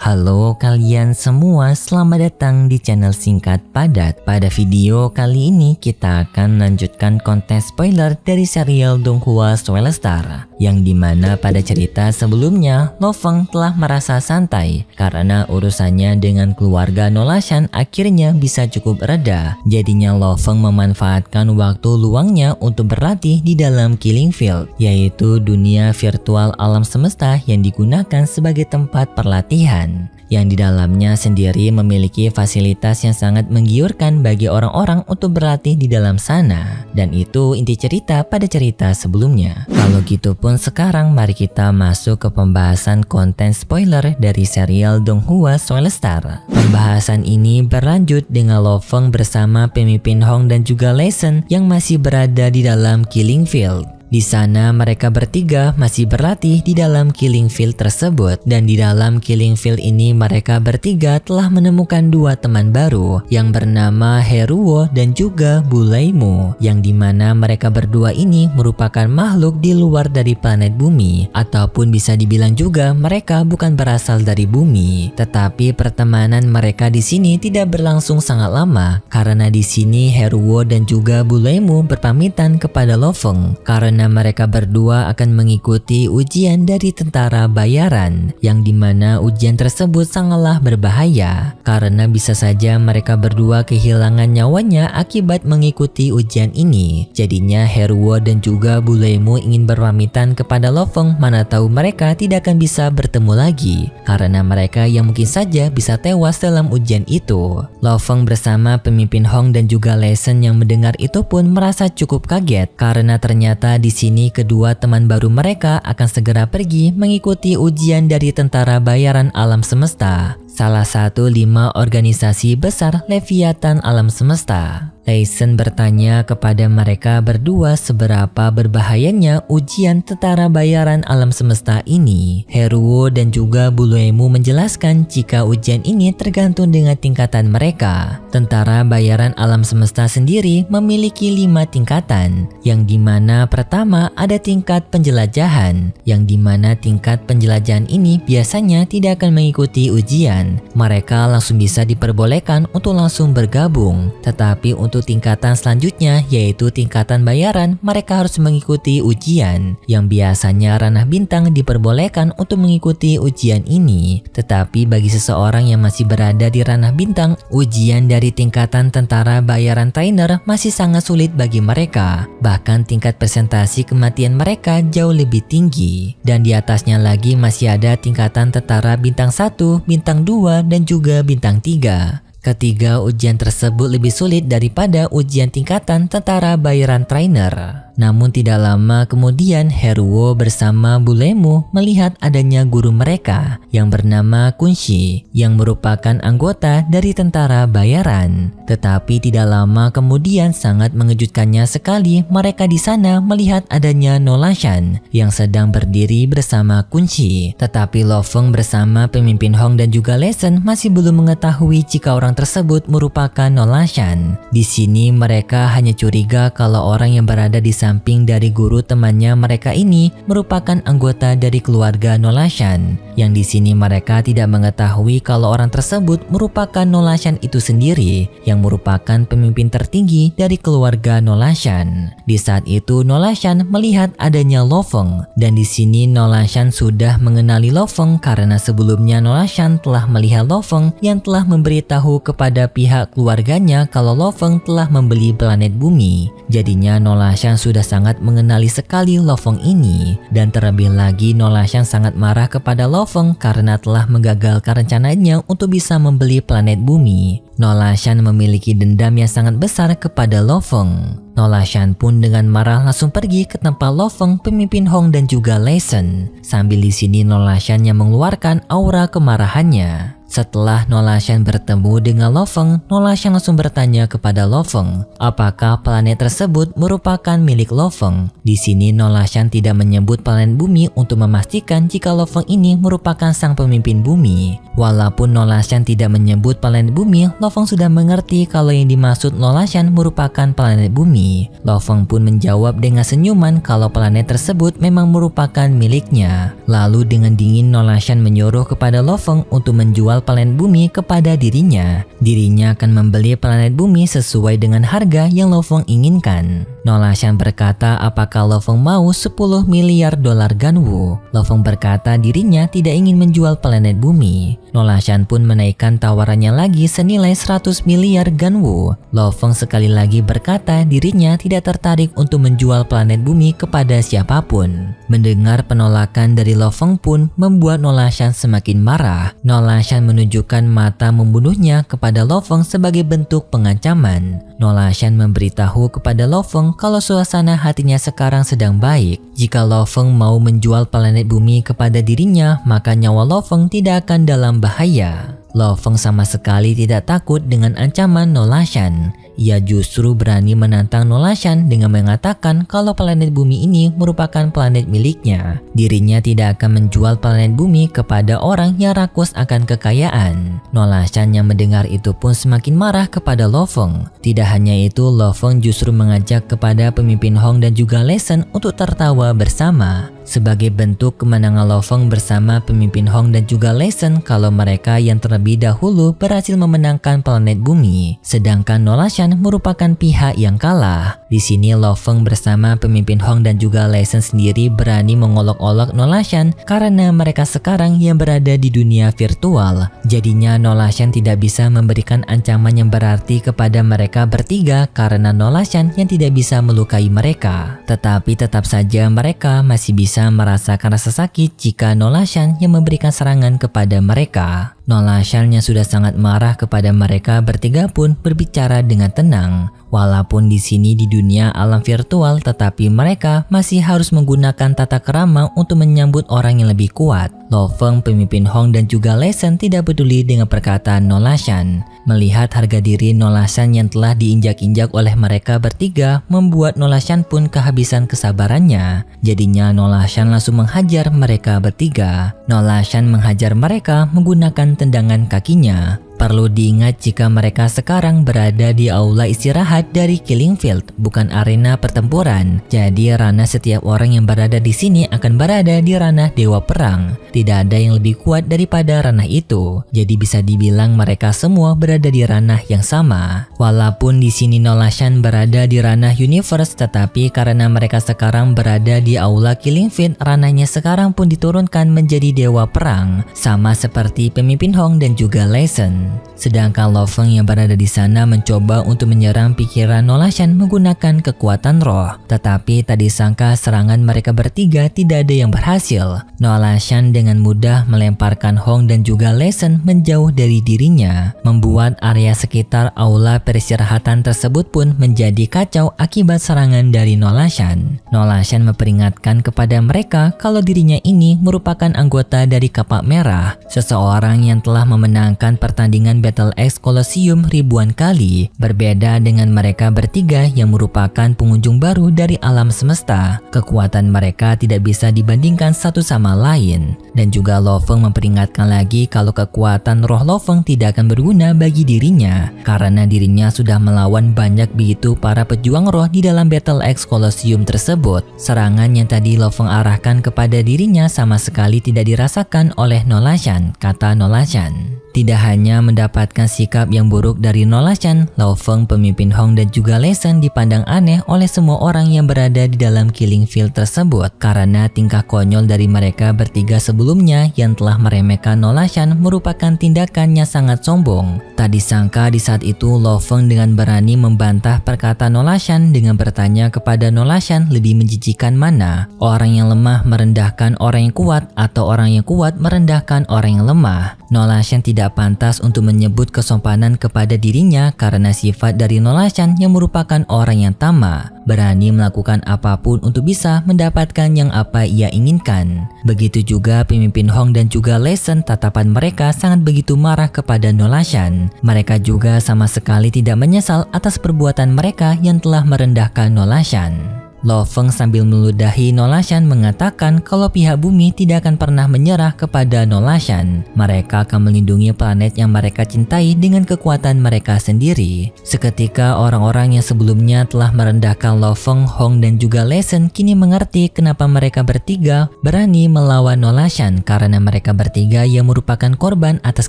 Halo kalian semua, selamat datang di channel Singkat Padat. Pada video kali ini kita akan melanjutkan konten spoiler dari serial Donghua Soulstar, yang dimana pada cerita sebelumnya Lo Feng telah merasa santai karena urusannya dengan keluarga Nolashan akhirnya bisa cukup reda. Jadinya Lo Feng memanfaatkan waktu luangnya untuk berlatih di dalam Killing Field, yaitu dunia virtual alam semesta yang digunakan sebagai tempat perlatihan, yang di dalamnya sendiri memiliki fasilitas yang sangat menggiurkan bagi orang-orang untuk berlatih di dalam sana. Dan itu inti cerita pada cerita sebelumnya. Kalau gitu pun sekarang mari kita masuk ke pembahasan konten spoiler dari serial Donghua Soulstar. Pembahasan ini berlanjut dengan Lo Feng bersama pemimpin Hong dan juga Lei Shen yang masih berada di dalam Killing Field. Di sana mereka bertiga masih berlatih di dalam Killing Field tersebut, dan di dalam Killing Field ini mereka bertiga telah menemukan dua teman baru yang bernama Heruo dan juga Buleimu, yang dimana mereka berdua ini merupakan makhluk di luar dari planet bumi, ataupun bisa dibilang juga mereka bukan berasal dari bumi. Tetapi pertemanan mereka di sini tidak berlangsung sangat lama, karena di sini Heruo dan juga Buleimu berpamitan kepada Lo Feng karena mereka berdua akan mengikuti ujian dari tentara bayaran, yang dimana ujian tersebut sangatlah berbahaya karena bisa saja mereka berdua kehilangan nyawanya akibat mengikuti ujian ini. Jadinya Heruo dan juga Buleimu ingin berpamitan kepada Lo Feng, mana tahu mereka tidak akan bisa bertemu lagi karena mereka yang mungkin saja bisa tewas dalam ujian itu. Lo Feng bersama pemimpin Hong dan juga Lei Shen yang mendengar itu pun merasa cukup kaget karena ternyata di sini kedua teman baru mereka akan segera pergi mengikuti ujian dari tentara bayaran alam semesta, salah satu 5 organisasi besar Leviathan alam semesta. Lei Shen bertanya kepada mereka berdua seberapa berbahayanya ujian tentara bayaran alam semesta ini. Heruo dan juga Buleimu menjelaskan jika ujian ini tergantung dengan tingkatan mereka. Tentara bayaran alam semesta sendiri memiliki 5 tingkatan, yang dimana pertama ada tingkat penjelajahan, yang dimana tingkat penjelajahan ini biasanya tidak akan mengikuti ujian. Mereka langsung bisa diperbolehkan untuk langsung bergabung, tetapi untuk tingkatan selanjutnya yaitu tingkatan bayaran, mereka harus mengikuti ujian, yang biasanya ranah bintang diperbolehkan untuk mengikuti ujian ini. Tetapi bagi seseorang yang masih berada di ranah bintang, ujian dari tingkatan tentara bayaran trainer masih sangat sulit bagi mereka. Bahkan tingkat presentasi kematian mereka jauh lebih tinggi. Dan di atasnya lagi masih ada tingkatan tentara bintang 1, bintang 2, dan juga bintang 3. Ketiga ujian tersebut lebih sulit daripada ujian tingkatan tentara bayaran trainer. Namun tidak lama kemudian Heruo bersama Buleimu melihat adanya guru mereka yang bernama Kunshi, yang merupakan anggota dari tentara bayaran. Tetapi tidak lama kemudian sangat mengejutkannya sekali mereka di sana melihat adanya Nolashan yang sedang berdiri bersama Kunshi. Tetapi Lo Feng bersama pemimpin Hong dan juga Lei Shen masih belum mengetahui jika orang tersebut merupakan Nolashan. Di sini mereka hanya curiga kalau orang yang berada di samping dari guru temannya mereka ini merupakan anggota dari keluarga Nolashan, yang di sini mereka tidak mengetahui kalau orang tersebut merupakan Nolashan itu sendiri, yang merupakan pemimpin tertinggi dari keluarga Nolashan. Di saat itu Nolashan melihat adanya Lo Feng, dan di sini Nolashan sudah mengenali Lo Feng karena sebelumnya Nolashan telah melihat Lo Feng yang telah memberitahu kepada pihak keluarganya kalau Lo Feng telah membeli planet bumi. Jadinya Nolashan sudah sangat mengenali sekali Lo Feng ini, dan terlebih lagi Nolashan sangat marah kepada Lo Feng karena telah menggagalkan rencananya untuk bisa membeli planet bumi. Nolashan memiliki dendam yang sangat besar kepada Lo Feng. Nolashan pun dengan marah langsung pergi ke tempat Lo Feng, pemimpin Hong dan juga Lei Shen. Sambil di sini Nolashan yang mengeluarkan aura kemarahannya. Setelah Nolashan bertemu dengan Lo Feng, Nolashan langsung bertanya kepada Lo Feng, apakah planet tersebut merupakan milik Lo Feng. Di sini Nolashan tidak menyebut planet bumi untuk memastikan jika Lo Feng ini merupakan sang pemimpin bumi. Walaupun Nolashan tidak menyebut planet bumi, Lo Feng sudah mengerti kalau yang dimaksud Nolashan merupakan planet bumi. Lo Feng pun menjawab dengan senyuman kalau planet tersebut memang merupakan miliknya. Lalu dengan dingin Nolashan menyuruh kepada Lo Feng untuk menjual planet bumi kepada dirinya. Dirinya akan membeli planet bumi sesuai dengan harga yang Lo Feng inginkan. Nolashan berkata apakah Lo Feng mau 10 miliar dolar Ganwu. Lo Feng berkata dirinya tidak ingin menjual planet bumi. Nolashan pun menaikkan tawarannya lagi senilai 100 miliar Ganwu. Lo Feng sekali lagi berkata dirinya tidak tertarik untuk menjual planet bumi kepada siapapun. Mendengar penolakan dari Lo Feng pun membuat Nolashan semakin marah. Nolashan menunjukkan mata membunuhnya kepada Lo Feng sebagai bentuk pengancaman. Nolashan memberitahu kepada Lo Feng kalau suasana hatinya sekarang sedang baik. Jika Lo Feng mau menjual planet bumi kepada dirinya, maka nyawa Lo Feng tidak akan dalam bahaya. Lo Feng sama sekali tidak takut dengan ancaman Nolashan. Ia justru berani menantang Nolashan dengan mengatakan kalau planet bumi ini merupakan planet miliknya. Dirinya tidak akan menjual planet bumi kepada orang yang rakus akan kekayaan. Nolashan yang mendengar itu pun semakin marah kepada Lo Feng. Tidak hanya itu, Lo Feng justru mengajak kepada pemimpin Hong dan juga Lei Shen untuk tertawa bersama. Sebagai bentuk kemenangan Lo Feng bersama pemimpin Hong dan juga Lei Shen kalau mereka yang terlebih dahulu berhasil memenangkan planet bumi, sedangkan Nolashan merupakan pihak yang kalah. Di sini Lo Feng bersama pemimpin Hong dan juga Lei Shen sendiri berani mengolok-olok Nolashan karena mereka sekarang yang berada di dunia virtual. Jadinya Nolashan tidak bisa memberikan ancaman yang berarti kepada mereka bertiga karena Nolashan yang tidak bisa melukai mereka. Tetapi tetap saja mereka masih bisa merasakan rasa sakit jika Nolashan yang memberikan serangan kepada mereka. Nolashan yang sudah sangat marah kepada mereka bertiga pun berbicara dengan tenang. Walaupun di sini di dunia alam virtual, tetapi mereka masih harus menggunakan tata krama untuk menyambut orang yang lebih kuat. Lo Feng, pemimpin Hong dan juga Lei Shen tidak peduli dengan perkataan Nolashan. Melihat harga diri Nolashan yang telah diinjak-injak oleh mereka bertiga, membuat Nolashan pun kehabisan kesabarannya. Jadinya Nolashan langsung menghajar mereka bertiga. Nolashan menghajar mereka menggunakan tendangan kakinya. Perlu diingat jika mereka sekarang berada di aula istirahat dari Killing Field, bukan arena pertempuran. Jadi ranah setiap orang yang berada di sini akan berada di ranah Dewa Perang. Tidak ada yang lebih kuat daripada ranah itu. Jadi bisa dibilang mereka semua berada di ranah yang sama. Walaupun di sini Nolashan berada di ranah Universe, tetapi karena mereka sekarang berada di aula Killing Field, ranahnya sekarang pun diturunkan menjadi Dewa Perang, sama seperti pemimpin Hong dan juga Lei Shen. Sedangkan Lo Feng yang berada di sana mencoba untuk menyerang pikiran Nolashan menggunakan kekuatan roh. Tetapi tak disangka serangan mereka bertiga tidak ada yang berhasil. Nolashan dengan mudah melemparkan Hong dan juga Lei Shen menjauh dari dirinya, membuat area sekitar aula peristirahatan tersebut pun menjadi kacau akibat serangan dari Nolashan. Nolashan memperingatkan kepada mereka kalau dirinya ini merupakan anggota dari Kapak Merah, seseorang yang telah memenangkan pertandingan Battle X Colosseum ribuan kali. Berbeda dengan mereka bertiga yang merupakan pengunjung baru dari alam semesta, kekuatan mereka tidak bisa dibandingkan satu sama lain. Dan juga Lo Feng memperingatkan lagi kalau kekuatan roh Lo Feng tidak akan berguna bagi dirinya, karena dirinya sudah melawan banyak begitu para pejuang roh di dalam Battle X Colosseum tersebut. Serangan yang tadi Lo Feng arahkan kepada dirinya sama sekali tidak dirasakan oleh Nolashan, kata Nolashan. Tidak hanya mendapatkan sikap yang buruk dari Nolashan, Lo Feng, pemimpin Hong dan juga Lei Shen dipandang aneh oleh semua orang yang berada di dalam Killing Field tersebut karena tingkah konyol dari mereka bertiga sebelumnya yang telah meremehkan Nolashan merupakan tindakan yang sangat sombong. Tak disangka di saat itu Lo Feng dengan berani membantah perkataan Nolashan dengan bertanya kepada Nolashan lebih menjijikan mana, orang yang lemah merendahkan orang yang kuat atau orang yang kuat merendahkan orang yang lemah. Nolashan tidak tidak pantas untuk menyebut kesopanan kepada dirinya karena sifat dari Nolashan yang merupakan orang yang tamak, berani melakukan apapun untuk bisa mendapatkan yang apa ia inginkan. Begitu juga pemimpin Hong dan juga Lesen, tatapan mereka sangat begitu marah kepada Nolashan. Mereka juga sama sekali tidak menyesal atas perbuatan mereka yang telah merendahkan Nolashan. Lo Feng sambil meludahi Nolashan mengatakan kalau pihak bumi tidak akan pernah menyerah kepada Nolashan. Mereka akan melindungi planet yang mereka cintai dengan kekuatan mereka sendiri. Seketika orang-orang yang sebelumnya telah merendahkan Lo Feng, Hong dan juga Lesen kini mengerti kenapa mereka bertiga berani melawan Nolashan, karena mereka bertiga yang merupakan korban atas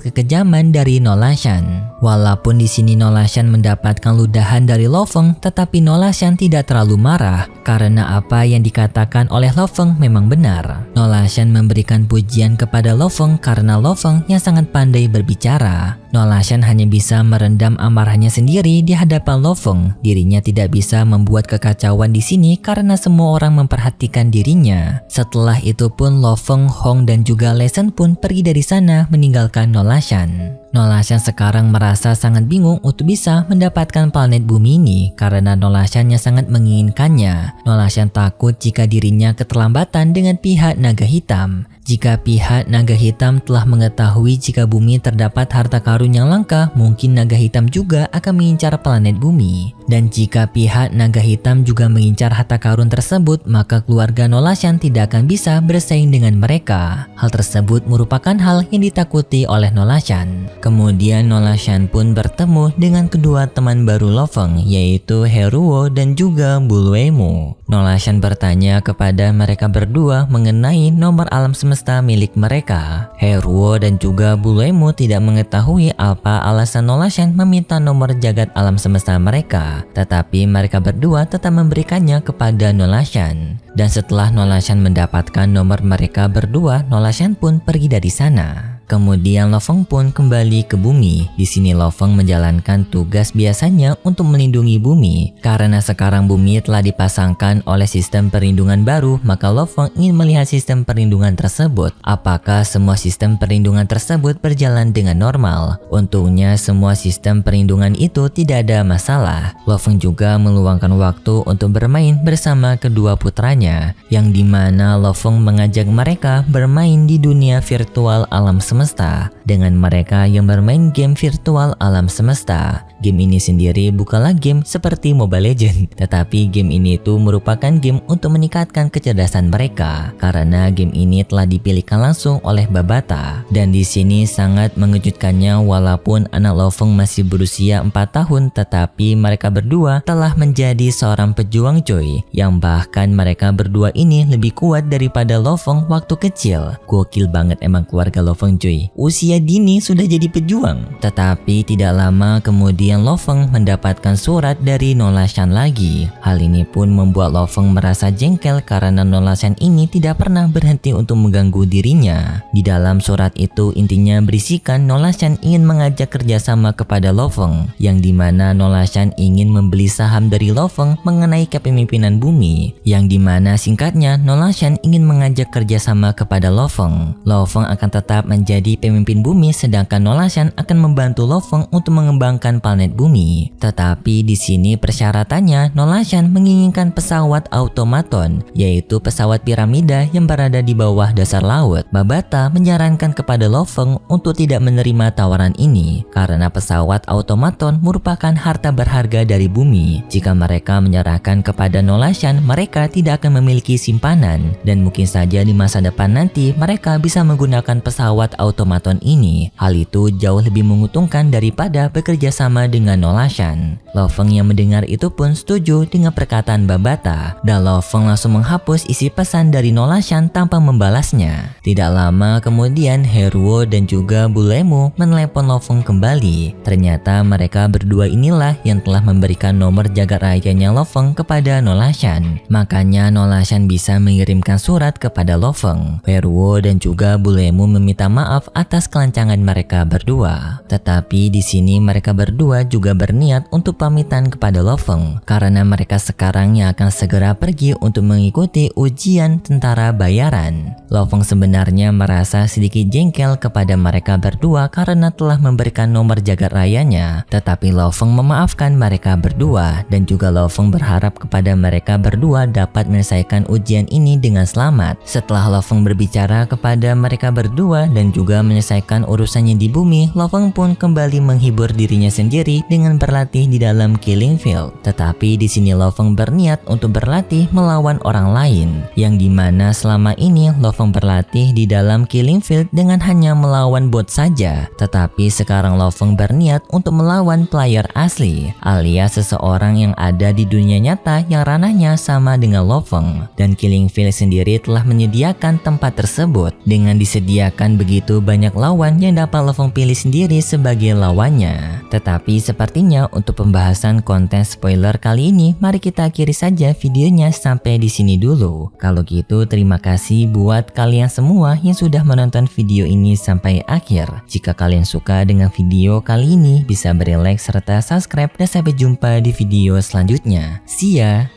kekejaman dari Nolashan. Walaupun di sini Nolashan mendapatkan ludahan dari Lo Feng, tetapi Nolashan tidak terlalu marah karena apa yang dikatakan oleh Lo Feng memang benar. Nolashan memberikan pujian kepada Lo Feng karena Lo Feng yang sangat pandai berbicara. Nolashan hanya bisa merendam amarahnya sendiri di hadapan Lo Feng. Dirinya tidak bisa membuat kekacauan di sini karena semua orang memperhatikan dirinya. Setelah itu pun Lo Feng, Hong dan juga Lesen pun pergi dari sana meninggalkan Nolashan. Nolashan sekarang merasa sangat bingung untuk bisa mendapatkan planet bumi ini karena Nolashan yang sangat menginginkannya. Nolashan takut jika dirinya keterlambatan dengan pihak naga hitam. Jika pihak naga hitam telah mengetahui jika bumi terdapat harta karun yang langka, mungkin naga hitam juga akan mengincar planet bumi. Dan jika pihak naga hitam juga mengincar harta karun tersebut, maka keluarga Nolashan tidak akan bisa bersaing dengan mereka. Hal tersebut merupakan hal yang ditakuti oleh Nolashan. Kemudian Nolashan pun bertemu dengan kedua teman baru Lo Feng, yaitu Heruo dan juga Buluemu. Nolashan bertanya kepada mereka berdua mengenai nomor alam semesta milik mereka. Heruo dan juga Buluemu tidak mengetahui apa alasan Nolashan meminta nomor jagat alam semesta mereka, tetapi mereka berdua tetap memberikannya kepada Nolashan. Dan setelah Nolashan mendapatkan nomor mereka berdua, Nolashan pun pergi dari sana. Kemudian Lo Feng pun kembali ke bumi. Di sini Lo Feng menjalankan tugas biasanya untuk melindungi bumi. Karena sekarang bumi telah dipasangkan oleh sistem perlindungan baru, maka Lo Feng ingin melihat sistem perlindungan tersebut. Apakah semua sistem perlindungan tersebut berjalan dengan normal? Untungnya semua sistem perlindungan itu tidak ada masalah. Lo Feng juga meluangkan waktu untuk bermain bersama kedua putranya, yang dimana Lo Feng mengajak mereka bermain di dunia virtual alam semesta dengan mereka yang bermain game virtual alam semesta. Game ini sendiri bukanlah game seperti Mobile Legends, tetapi game ini itu merupakan game untuk meningkatkan kecerdasan mereka karena game ini telah dipilihkan langsung oleh Babata. Dan di sini sangat mengejutkannya, walaupun anak Lo Feng masih berusia 4 tahun, tetapi mereka berdua telah menjadi seorang pejuang coy, yang bahkan mereka berdua ini lebih kuat daripada Lo Feng waktu kecil. Gokil banget emang keluarga Lo Feng cuy, usia dini sudah jadi pejuang. Tetapi tidak lama kemudian Lo Feng mendapatkan surat dari Nolashan lagi. Hal ini pun membuat Lo Feng merasa jengkel karena Nolashan ini tidak pernah berhenti untuk mengganggu dirinya. Di dalam surat itu intinya berisikan Nolashan ingin mengajak kerjasama kepada Lo Feng, yang dimana Nolashan ingin membeli saham dari Lo Feng mengenai kepemimpinan bumi, yang dimana singkatnya Nolashan ingin mengajak kerjasama kepada Lo Feng. Lo Feng akan tetap menjadi pemimpin bumi, sedangkan Nolashan akan membantu Lo Feng untuk mengembangkan planet bumi. Tetapi di sini persyaratannya Nolashan menginginkan pesawat automaton, yaitu pesawat piramida yang berada di bawah dasar laut. Babata menyarankan kepada Lo Feng untuk tidak menerima tawaran ini karena pesawat automaton merupakan harta berharga dari bumi. Jika mereka menyerahkan kepada Nolashan, mereka tidak akan memiliki simpanan, dan mungkin saja di masa depan nanti mereka bisa menggunakan pesawat automaton ini. Hal itu jauh lebih menguntungkan daripada bekerja sama dengan Nolashan. Lo Feng yang mendengar itu pun setuju dengan perkataan Babata, dan Lo Feng langsung menghapus isi pesan dari Nolashan tanpa membalasnya. Tidak lama kemudian Heruo dan juga Buluemu menelepon Lo Feng kembali. Ternyata mereka berdua inilah yang telah memberikan nomor jagat rahayanya Lo Feng kepada Nolashan. Makanya Nolashan bisa mengirimkan surat kepada Lo Feng. Heruo dan juga Buluemu meminta maaf atas kelancangan mereka berdua. Tetapi di sini mereka berdua juga berniat untuk pamitan kepada Lo Feng karena mereka sekarang yang akan segera pergi untuk mengikuti ujian tentara bayaran. Lo Feng sebenarnya merasa sedikit jengkel kepada mereka berdua karena telah memberikan nomor jagat rayanya, tetapi Lo Feng memaafkan mereka berdua dan juga Lo Feng berharap kepada mereka berdua dapat menyelesaikan ujian ini dengan selamat. Setelah Lo Feng berbicara kepada mereka berdua dan juga menyelesaikan urusannya di bumi, Lo Feng pun kembali menghibur dirinya sendiri dengan berlatih di dalam Killing Field. Tetapi di sini Lo Feng berniat untuk berlatih melawan orang lain, yang dimana selama ini Lo Feng berlatih di dalam Killing Field dengan hanya melawan bot saja. Tetapi sekarang Lo Feng berniat untuk melawan player asli, alias seseorang yang ada di dunia nyata yang ranahnya sama dengan Lo Feng. Dan Killing Field sendiri telah menyediakan tempat tersebut dengan disediakan begitu banyak lawan yang dapat Lo Feng pilih sendiri sebagai lawannya. Tetapi sepertinya untuk pembahasan konten spoiler kali ini, mari kita akhiri saja videonya sampai di sini dulu. Kalau gitu terima kasih buat kalian semua yang sudah menonton video ini sampai akhir. Jika kalian suka dengan video kali ini, bisa beri like serta subscribe dan sampai jumpa di video selanjutnya. See ya!